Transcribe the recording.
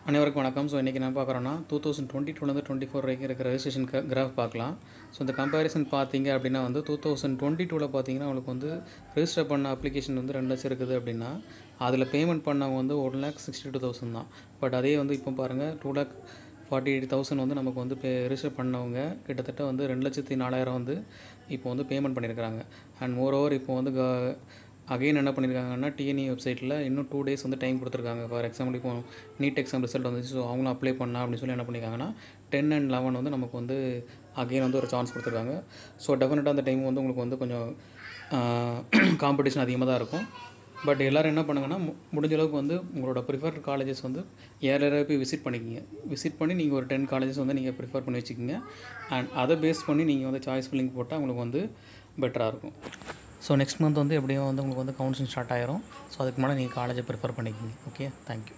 அனைவருக்கும் வணக்கம். ஸோ இன்றைக்கி என்ன பார்க்குறோன்னா 2022 24 வரைக்கும் இருக்கிற ரெஜிஸ்ட்ரேஷன் கிராஃப் பார்க்கலாம். ஸோ இந்த கம்பேரிசன் பார்த்தீங்க அப்படின்னா 2022 பார்த்தீங்கன்னா உங்களுக்கு ரெஜிஸ்டர் பண்ண அப்ளிகேஷன் 2 லட்சம் இருக்குது அப்படின்னா அதில் பேமெண்ட் பண்ணவங்க 1,62,000 தான். பட் அதே இப்போ பாருங்கள் 2,48,000 நமக்கு ரெஜிஸ்டர் பண்ணவங்க கிட்டத்தட்ட 2,04,000 இப்போ பேமெண்ட் பண்ணியிருக்கிறாங்க. அண்ட் மோர் ஓவர் இப்போ அகைன் என்ன பண்ணியிருக்காங்கன்னா டிஎன்இ வெப்சைட்டில் இன்னும் 2 days டைம் கொடுத்துருக்காங்க. ஃபார் எக்ஸாம்பிள் இப்போ நீட் எக்ஸாம் ரிசல்ட் வந்துச்சு. ஸோ அவங்களும் அப்ளை பண்ணலாம் அப்படின்னு சொல்லி என்ன பண்ணியிருக்காங்கன்னா 10 and 11 நமக்கு அகைன் ஒரு சான்ஸ் கொடுத்துருக்காங்க. ஸோ டெஃபினட்டாக அந்த டைம் உங்களுக்கு கொஞ்சம் காம்படிஷன் அதிகமாக தான் இருக்கும். பட் எல்லோரும் என்ன பண்ணுங்கன்னா முடிஞ்ச அளவுக்கு உங்களோட ப்ரிஃபர்ட் காலேஜஸ் ஏர்லியராக போய் விசிட் பண்ணிக்கிங்க. விசிட் பண்ணி நீங்கள் ஒரு 10 காலேஜஸ் நீங்கள் ப்ரிஃபர் பண்ணி வச்சுக்கிங்க. அண்ட் அதை பேஸ் பண்ணி நீங்கள் சாய்ஸ் ஃபில்லிங் போட்டால் உங்களுக்கு பெட்டராக இருக்கும். ஸோ நெக்ஸ்ட் மந்த் எப்படியும் உங்களுக்கு கவுன்சிலிங் ஸ்டார்ட் ஆயிரும். ஸோ அதுக்கு முன்னாடி நீங்கள் காலேஜை ப்ரிஃபர் பண்ணிக்கிங்க. Okay, thank you.